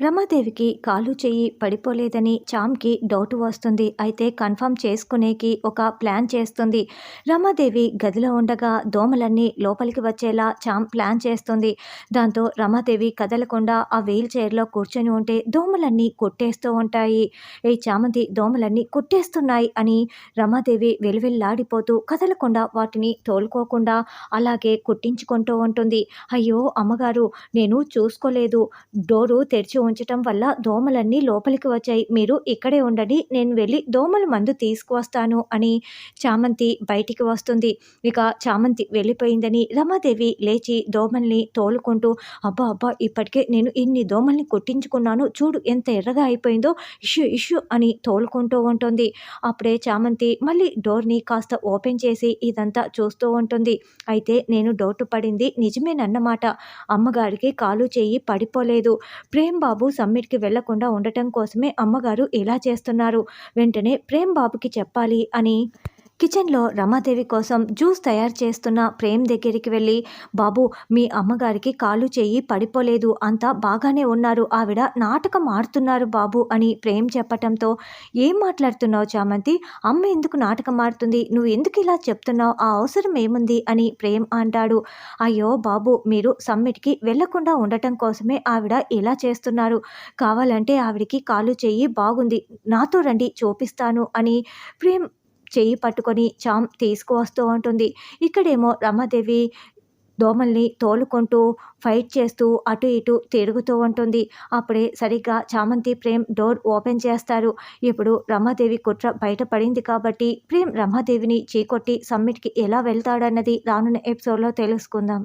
రమాదేవికి కాలు చెయ్యి పడిపోలేదని చామ్‌కి డౌట్ వస్తుంది. అయితే కన్ఫర్మ్ చేసుకునేకి ఒక ప్లాన్ చేస్తుంది. రమాదేవి గదిలో ఉండగా దోమలన్నీ లోపలికి వచ్చేలా చామ్ ప్లాన్ చేస్తుంది. దాంతో రమాదేవి కదలకుండా ఆ వీల్ చైర్‌లో కూర్చొని ఉంటే దోమలన్నీ కొట్టేస్తూ ఉంటాయి. "ఏయ్ చామంతి, దోమలన్నీ కుట్టేస్తున్నాయి" అని రమాదేవి విలవిల్లాడిపోతూ కదలకుండా వాటిని తోలుకోకుండా అలాగే కుట్టించుకుంటూ ఉంటుంది. "అయ్యో అమ్మగారు, నేను చూసుకోలేదు. డోరు తెరిచి ఉంచటం వల్ల దోమలన్నీ లోపలికి వచ్చాయి. మీరు ఇక్కడే ఉండండి. నేను వెళ్ళి దోమల మందు తీసుకువస్తాను" అని చామంతి బయటికి వస్తుంది. ఇక చామంతి వెళ్ళిపోయిందని రమాదేవి లేచి దోమల్ని తోలుకుంటూ, "అబ్బా! అబ్బా! ఇప్పటికే నేను ఇన్ని దోమల్ని కొట్టించుకున్నాను. చూడు ఎంత ఎర్రగా అయిపోయిందో. ఇష్యూ ఇష్యూ" అని తోలుకుంటూ ఉంటుంది. అప్పుడే చామంతి మళ్ళీ డోర్‌ని కాస్త ఓపెన్ చేసి ఇదంతా చూస్తూ ఉంటుంది. అయితే నేను డౌట్ పడింది నిజమేనన్నమాట. అమ్మగారికి కాలు చెయ్యి పడిపోలేదు. ప్రేమ్ బాబు సమ్మిట్‌కి వెళ్ళకుండా ఉండటం కోసమే అమ్మగారు ఇలా చేస్తున్నారు. వెంటనే ప్రేమ్ బాబుకి చెప్పాలి అని కిచెన్‌లో రమాదేవి కోసం జ్యూస్ తయారు చేస్తున్న ప్రేమ్ దగ్గరికి వెళ్ళి, "బాబు, మీ అమ్మగారికి కాలు చెయ్యి పడిపోలేదు. అంతా బాగానే ఉన్నారు. ఆవిడ నాటకం ఆడుతున్నారు బాబు" అని ప్రేమ్ చెప్పటంతో, "ఏం మాట్లాడుతున్నావు చామంతి? అమ్మ ఎందుకు నాటకం ఆడుతుంది? నువ్వు ఎందుకు ఇలా చెప్తున్నావు? ఆ అవసరం ఏముంది?" అని ప్రేమ్ అంటాడు. "అయ్యో బాబు, మీరు సమ్మిట్‌కి వెళ్ళకుండా ఉండటం కోసమే ఆవిడ ఇలా చేస్తున్నారు. కావాలంటే ఆవిడకి కాలు చెయ్యి బాగుంది. నాతో రండి చూపిస్తాను" అని ప్రేమ్ చెయ్యి పట్టుకొని చామ్ తీసుకువస్తూ ఉంటుంది. ఇక్కడేమో రమాదేవి దోమల్ని తోలుకుంటూ, ఫైట్ చేస్తూ అటు ఇటు తిరుగుతూ ఉంటుంది. అప్పుడే సరిగ్గా చామంతి, ప్రేమ్ డోర్ ఓపెన్ చేస్తారు. ఇప్పుడు రమాదేవి కుట్ర బయటపడింది కాబట్టి ప్రేమ్ రమాదేవిని చీకొట్టి సమ్మిట్‌కి ఎలా వెళ్తాడన్నది రానున్న ఎపిసోడ్‌లో తెలుసుకుందాం.